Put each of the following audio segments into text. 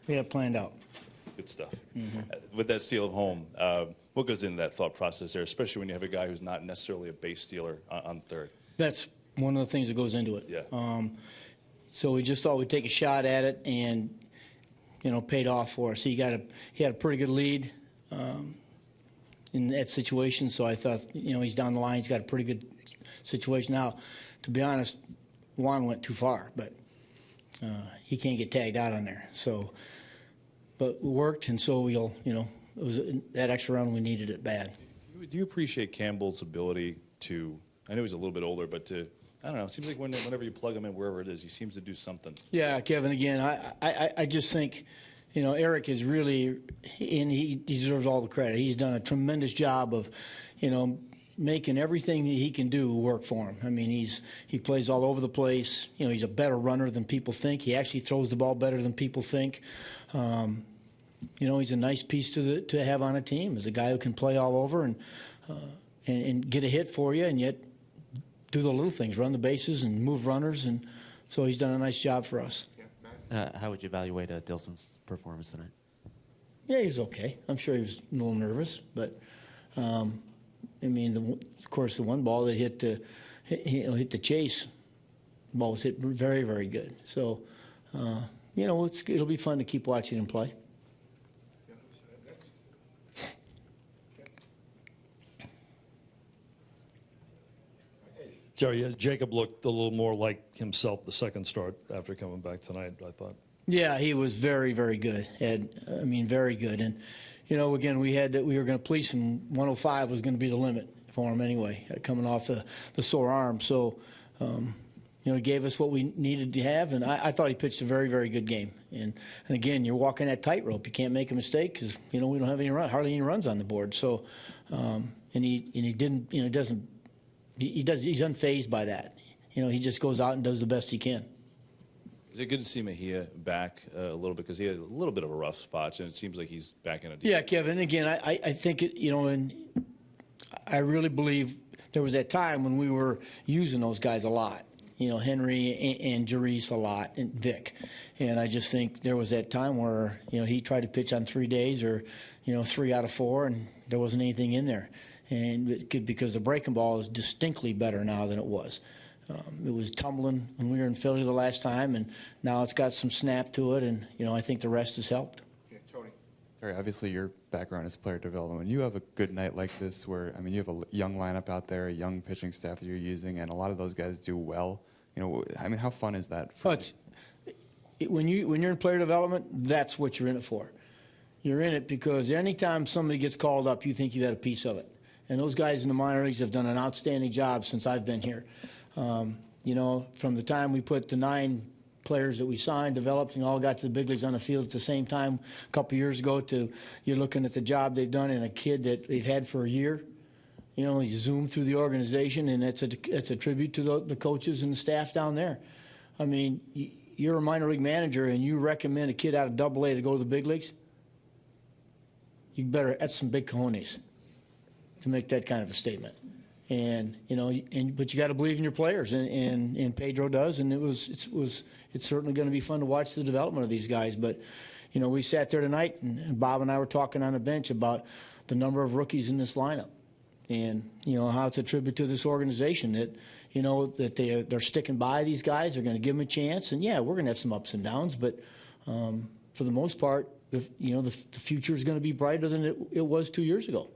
We have planned out. Good stuff. With that steal of home, what goes into that thought process there, especially when you have a guy who's not necessarily a base stealer on third? That's one of the things that goes into it. Yeah. So we just thought we'd take a shot at it, and paid off for us. He had a pretty good lead in that situation. So I thought, he's down the line. He's got a pretty good situation now. To be honest, Juan went too far, but he can't get tagged out on there. So, but it worked, and so it was that extra run we needed it bad. Do you appreciate Campbell's ability to? I know he's a little bit older, but I don't know. It seems like whenever you plug him in, wherever it is, he seems to do something. Yeah, Kevin. Again, I just think, Eric is really, and he deserves all the credit. He's done a tremendous job of, making everything that he can do work for him. I mean, he plays all over the place. He's a better runner than people think. He actually throws the ball better than people think. He's a nice piece to have on a team. He's a guy who can play all over and get a hit for you, and yet do the little things, run the bases and move runners, and so he's done a nice job for us. How would you evaluate Dilson's performance tonight? Yeah, he was okay. I'm sure he was a little nervous, but of course, the one ball that hit the chase ball was hit very, very good. So, it'll be fun to keep watching him play. Jerry, Jacob looked a little more like himself the second start after coming back tonight, I thought. Yeah, he was very, very good. Very good. And, again, we were going to police him. 105 was going to be the limit for him anyway, coming off the sore arm. So, he gave us what we needed to have, and I thought he pitched a very, very good game. And again, you're walking that tightrope. You can't make a mistake because, we don't have hardly any runs on the board. So, and he didn't, he's unfazed by that. He just goes out and does the best he can. Is it good to see Mejia back a little bit, because he had a little bit of a rough spot, and it seems like he's back in a deep. Yeah, Kevin. Again, I think and I really believe there was that time when we were using those guys a lot. Henry and Jarice a lot, and Vic. And I just think there was that time where he tried to pitch on 3 days, or 3 out of 4, and there wasn't anything in there. And because the breaking ball is distinctly better now than it was. It was tumbling when we were in Philly the last time, and now it's got some snap to it, and I think the rest has helped. Yeah, Tony. Terry, obviously your background is player development. When you have a good night like this, where you have a young lineup out there, a young pitching staff that you're using, and a lot of those guys do well. How fun is that? When you're in player development, that's what you're in it for. You're in it because anytime somebody gets called up, you think you had a piece of it. And those guys in the minor leagues have done an outstanding job since I've been here. From the time we put the 9 players that we signed, developed, and all got to the big leagues on the field at the same time a couple years ago, to you're looking at the job they've done in a kid that they've had for a year. He's zoomed through the organization, and it's a tribute to the coaches and the staff down there. I mean, you're a minor league manager, and you recommend a kid out of Double-A to go to the big leagues? That's some big cojones to make that kind of a statement. And but you got to believe in your players, and Pedro does, and it's certainly going to be fun to watch the development of these guys. But we sat there tonight, and Bob and I were talking on the bench about the number of rookies in this lineup, and how it's a tribute to this organization that that they're sticking by these guys. They're going to give them a chance, and yeah, we're going to have some ups and downs, but for the most part, the future is going to be brighter than it was 2 years ago.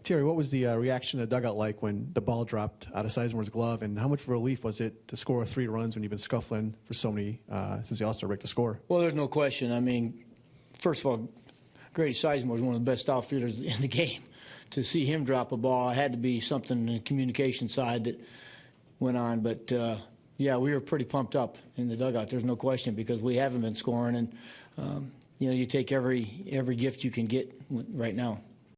Terry, what was the reaction in the dugout like when the ball dropped out of Sizemore's glove, and how much of a relief was it to score 3 runs when you've been scuffling for so many since the All-Star break to score? Well, there's no question. I mean, first of all, Grady Sizemore is one of the best outfielders in the game. To see him drop a ball, it had to be something in the communication side that went on. But, yeah, we were pretty pumped up in the dugout. There's no question, because we haven't been scoring. And, you take every gift you can get right now.